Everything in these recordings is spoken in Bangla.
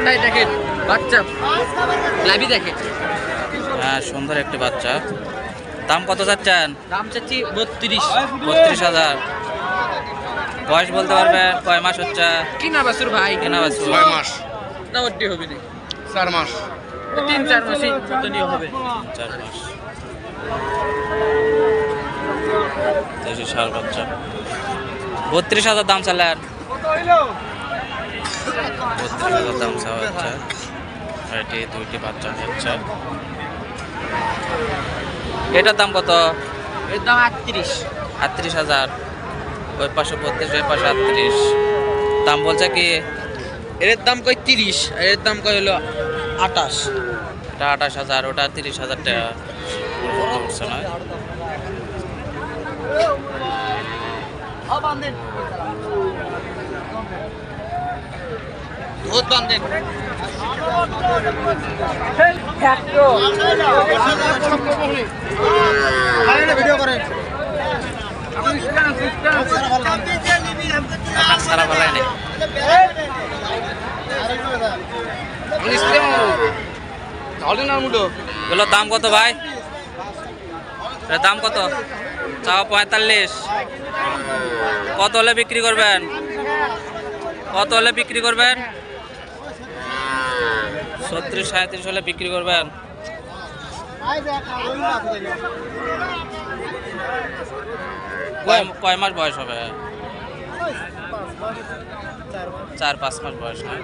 ভাই দেখেন বাচ্চা লাইভি দেখেন। হ্যাঁ সুন্দর একটি বাচ্চা। দাম কত চাচ্ছেন? দাম চাচ্ছি 32। 32,000। বয়স বলতে পারবেন কয় মাস হচ্ছে? কিনা বাছুর ভাই, কেনা বাছুর? 6 মাস না ওটি হবে না, 4 মাস 3-4 মাসই মতনই হবে। 4 মাস। দেশি ষাঁড় বাচ্চা। 32,000 দাম চালেন। 32,000 দাম চাওয়া হচ্ছে। এটি দুইটি বাচ্চা হচ্ছে। এটার দাম কত? এর দাম 38। 38,000। ওই পাশে 32, ওই পাশে 38। দাম বলছে কি? এর দাম কই 30, আর এর দাম কই হলো 28। এটা 28,000, ওটা 30,000 টাকা। বুঝতে না? বহুত বান্ধেন। ভিডিও করেন সারা ভালাই নেই। এগুলো দাম কত ভাই? এর দাম কত? চাও 45। কত হলে বিক্রি করবেন? কত হলে বিক্রি করবেন? 36-37 হলে বিক্রি করবেন। কয় মাস বয়স হবে? 4-5 মাস বয়স হয়।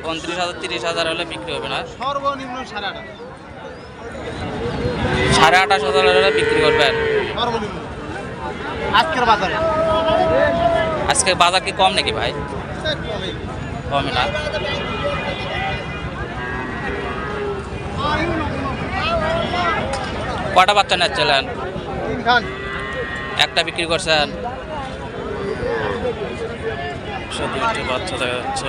পঁয়ত্রিশ 30,000 হলে বিক্রি হবে না? সর্বনিম্ন 8.5 28,000 হলে বিক্রি করবেন। সর্বনিম্ন আজকের বাজারে। আজকে বাজার কি কম নাকি ভাই? কমে না। কটা বাচ্চা নিচ্ছিলেন? 3 খান একটা বিক্রি করছেন। দুইটি বাচ্চা দেখা যাচ্ছে।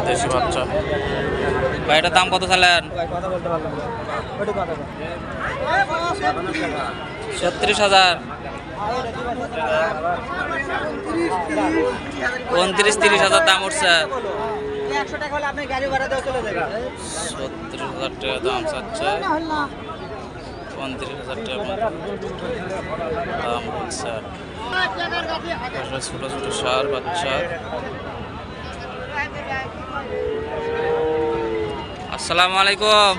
দেশি বাচ্চা। ভাই এটার দাম কত চালেন? 36,000। 29-30,000 দাম উঠছে। 36,000 টাকা দাম চাচ্ছে। 29,000 টাকা দাম হচ্ছে। ছোট ছোট ষাঁড় বাচ্চা। আসসালামু আলাইকুম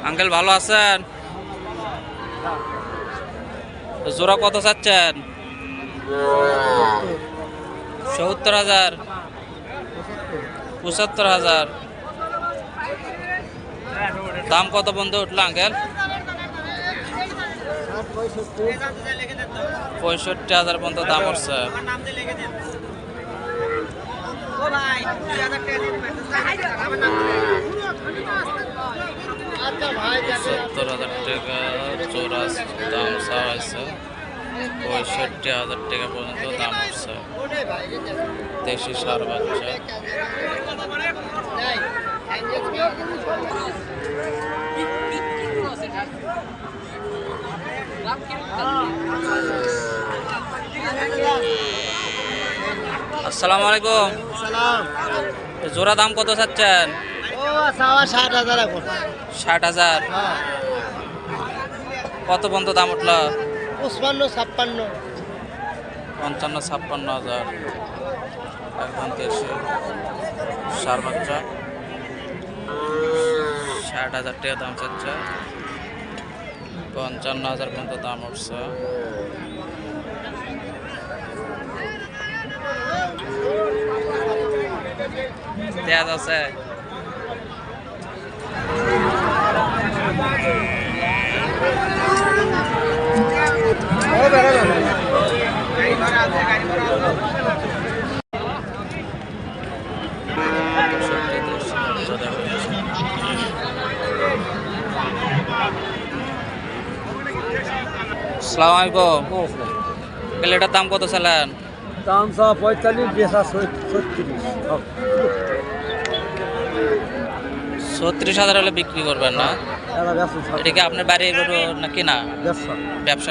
আঙ্কেল, ভালো আছেন? জোড়া কত চাচ্ছেন? 70,000, 75,000। দাম কত বন্ধু উঠলো আঙ্কেল? 65,000 পর্যন্ত দাম উঠছে। 70,000 টাকা জোড়া দাম চাওয়া হয়েছে। 65,000 টাকা পর্যন্ত দাম উঠছে। দেশি ষাঁড় বাচ্চা। আসসালামু আলাইকুম। জোড়া দাম কত চাচ্ছেন? 60,000 এখন। 60,000। কত পর্যন্ত দাম উঠলো? 55-56 55-56,000। এখন দেশি ষাঁড় বাচ্চা। 60,000 টাকা দাম চাচ্ছে। 55,000 পর্যন্ত দাম উঠছে। তেজ আছে। আসসালামু আলাইকুম। তাহলে এটার দাম কত চালান? দাম চা 45, বেচা 36। 36,000 হলে বিক্রি করবেন না? এটা কি আপনার বাড়ির গরু নাকি না ব্যবসা ব্যবসা?